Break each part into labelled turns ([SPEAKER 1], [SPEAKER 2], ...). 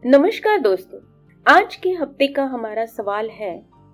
[SPEAKER 1] नमस्कार दोस्तों, आज के हफ्ते का हमारा सवाल है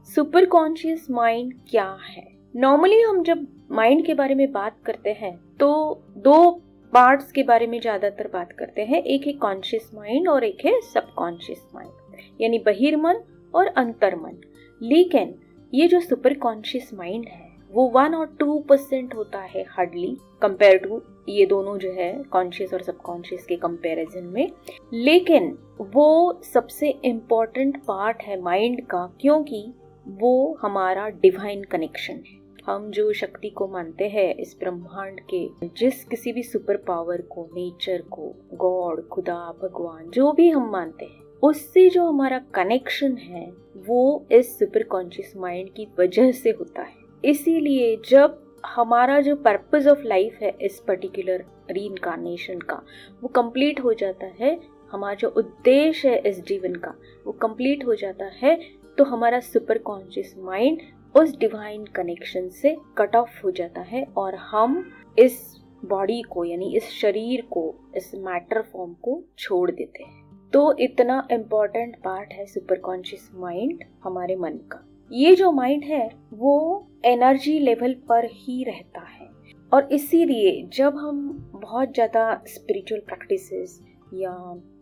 [SPEAKER 1] सुपर कॉन्शियस माइंड क्या है। नॉर्मली हम जब माइंड के बारे में बात करते हैं तो दो पार्ट्स के बारे में ज्यादातर बात करते हैं। एक है कॉन्शियस माइंड और एक है सबकॉन्शियस माइंड, यानी बहिर्मन और अंतर्मन। लेकिन ये जो सुपर कॉन्शियस माइंड है वो 1 और 2% होता है हार्डली, कंपेयर टू ये दोनों जो है कॉन्शियस और सबकॉन्शियस के कंपैरिजन में। लेकिन वो सबसे इम्पोर्टेंट पार्ट है माइंड का, क्योंकि वो हमारा डिवाइन कनेक्शन है। हम जो शक्ति को मानते हैं इस ब्रह्मांड के, जिस किसी भी सुपर पावर को, नेचर को, गॉड, खुदा, भगवान, जो भी हम मानते हैं, उससे जो हमारा कनेक्शन है वो इस सुपर कॉन्शियस माइंड की वजह से होता है। इसीलिए जब हमारा जो पर्पस ऑफ लाइफ है इस पर्टिकुलर रीइंकार्नेशन का, वो कंप्लीट हो जाता है, हमारा जो उद्देश्य है इस जीवन का वो कंप्लीट हो जाता है, तो हमारा सुपर कॉन्शियस माइंड उस डिवाइन कनेक्शन से कट ऑफ हो जाता है और हम इस बॉडी को, यानी इस शरीर को, इस मैटर फॉर्म को छोड़ देते हैं। तो इतना इम्पोर्टेंट पार्ट है सुपर कॉन्शियस माइंड हमारे मन का। ये जो माइंड है वो एनर्जी लेवल पर ही रहता है, और इसीलिए जब हम बहुत ज़्यादा स्पिरिचुअल प्रैक्टिसेस या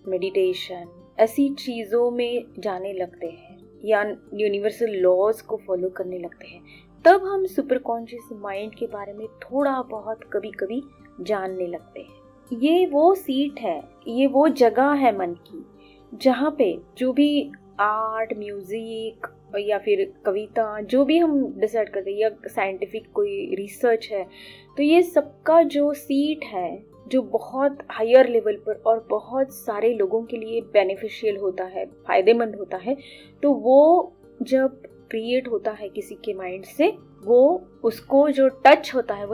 [SPEAKER 1] मेडिटेशन ऐसी चीज़ों में जाने लगते हैं या यूनिवर्सल लॉज को फॉलो करने लगते हैं, तब हम सुपर कॉन्शियस माइंड के बारे में थोड़ा बहुत कभी कभी जानने लगते हैं। ये वो सीट है, ये वो जगह है मन की, जहाँ पे जो भी आर्ट, म्यूजिक या फिर कविता, जो भी हम डिसाइड करते हैं, या साइंटिफिक कोई रिसर्च है, तो ये सबका जो सीट है जो बहुत हायर लेवल पर और बहुत सारे लोगों के लिए बेनिफिशियल होता है, फायदेमंद होता है, तो वो जब क्रिएट होता है किसी के माइंड से, वो उसको जो टच होता है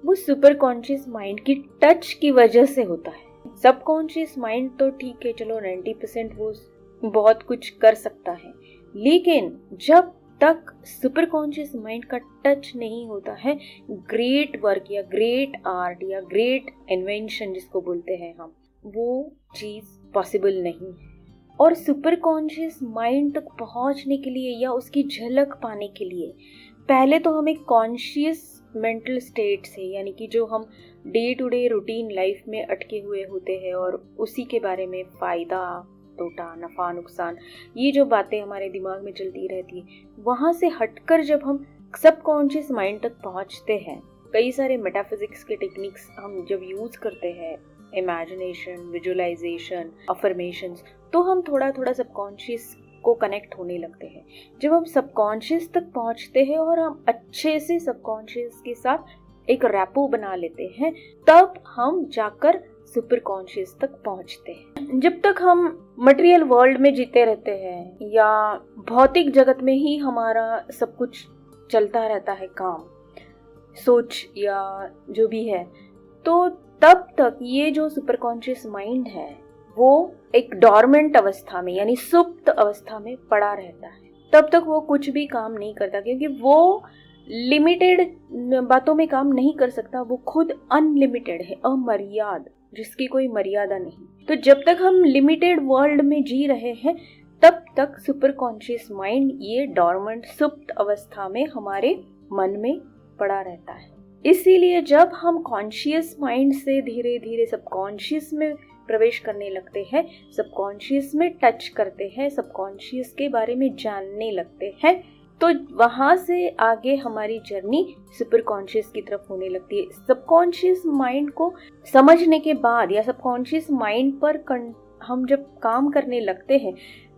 [SPEAKER 1] वो सुपर कॉन्शियस माइंड की टच की वजह से होता है। सबकॉन्शियस माइंड तो ठीक है, चलो 90% वो बहुत कुछ कर सकता है, लेकिन जब तक सुपर कॉन्शियस माइंड का टच नहीं होता है, ग्रेट वर्क या ग्रेट आर्ट या ग्रेट इन्वेंशन जिसको बोलते हैं हम, वो चीज़ पॉसिबल नहीं है। और सुपर कॉन्शियस माइंड तक पहुंचने के लिए या उसकी झलक पाने के लिए पहले तो हमें कॉन्शियस मेंटल स्टेट से, यानी कि जो हम day to day routine life में अटके हुए होते हैं और उसी के बारे में फ़ायदा, टोटा, नफ़ा, नुकसान, ये जो बातें हमारे दिमाग में चलती रहती है, वहाँ से हटकर जब हम सबकॉन्शियस माइंड तक पहुँचते हैं, कई सारे मेटाफिजिक्स के टेक्निक्स हम जब यूज़ करते हैं, इमेजिनेशन, विजुअलाइजेशन, अफर्मेशंस, तो हम थोड़ा थोड़ा सबकॉन्शियस को कनेक्ट होने लगते हैं। जब हम सबकॉन्शियस तक पहुँचते हैं और हम अच्छे से सबकॉन्शियस के साथ एक रैपो बना लेते हैं, तब हम जाकर सुपर कॉन्शियस तक पहुंचते हैं। जब तक हम मटेरियल वर्ल्ड में जीते रहते हैं या भौतिक जगत में ही हमारा सब कुछ चलता रहता है, काम, सोच या जो भी है, तो तब तक ये जो सुपर कॉन्शियस माइंड है वो एक डॉर्मेंट अवस्था में, यानी सुप्त अवस्था में पड़ा रहता है। तब तक वो कुछ भी काम नहीं करता, क्योंकि वो लिमिटेड बातों में काम नहीं कर सकता, वो खुद अनलिमिटेड है, अमर्याद, जिसकी कोई मर्यादा नहीं। तो जब तक हम लिमिटेड वर्ल्ड में जी रहे हैं, तब तक सुपर कॉन्शियस माइंड ये डॉर्मेंट सुप्त अवस्था में हमारे मन में पड़ा रहता है। इसीलिए जब हम कॉन्शियस माइंड से धीरे धीरे सबकॉन्शियस में प्रवेश करने लगते हैं, सबकॉन्शियस में टच करते हैं, सबकॉन्शियस के बारे में जानने लगते हैं, तो वहाँ से आगे हमारी जर्नी सुपर कॉन्शियस की तरफ होने लगती है। सबकॉन्शियस माइंड को समझने के बाद या सबकॉन्शियस माइंड पर हम जब काम करने लगते हैं,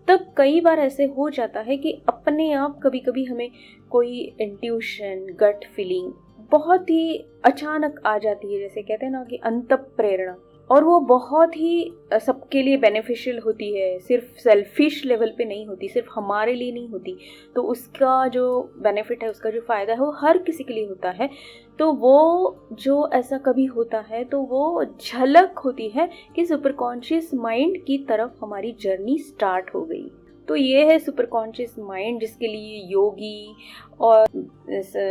[SPEAKER 1] तब कई बार ऐसे हो जाता है कि अपने आप कभी कभी हमें कोई इंट्यूशन, गट फीलिंग बहुत ही अचानक आ जाती है, जैसे कहते हैं ना कि अंतः प्रेरणा, और वो बहुत ही सबके लिए बेनिफिशियल होती है, सिर्फ सेल्फिश लेवल पे नहीं होती, सिर्फ हमारे लिए नहीं होती, तो उसका जो बेनिफिट है, उसका जो फ़ायदा है वो हर किसी के लिए होता है। तो वो जो ऐसा कभी होता है तो वो झलक होती है कि सुपर कॉन्शियस माइंड की तरफ हमारी जर्नी स्टार्ट हो गई। तो ये है सुपर कॉन्शियस माइंड, जिसके लिए योगी और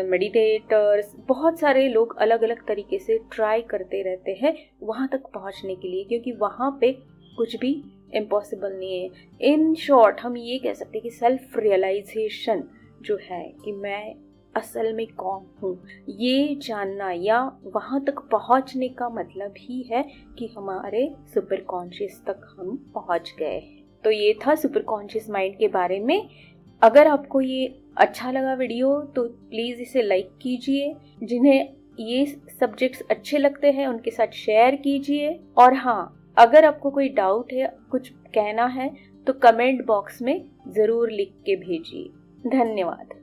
[SPEAKER 1] मेडिटेटर्स, बहुत सारे लोग अलग अलग तरीके से ट्राई करते रहते हैं वहाँ तक पहुँचने के लिए, क्योंकि वहाँ पे कुछ भी इम्पॉसिबल नहीं है। इन शॉर्ट हम ये कह सकते हैं कि सेल्फ रियलाइजेशन जो है कि मैं असल में कौन हूँ, ये जानना या वहाँ तक पहुँचने का मतलब ही है कि हमारे सुपर कॉन्शियस तक हम पहुँच गए हैं। तो ये था सुपर कॉन्शियस माइंड के बारे में। अगर आपको ये अच्छा लगा वीडियो तो प्लीज़ इसे लाइक कीजिए। जिन्हें ये सब्जेक्ट्स अच्छे लगते हैं उनके साथ शेयर कीजिए। और हाँ, अगर आपको कोई डाउट है, कुछ कहना है तो कमेंट बॉक्स में ज़रूर लिख के भेजिए। धन्यवाद।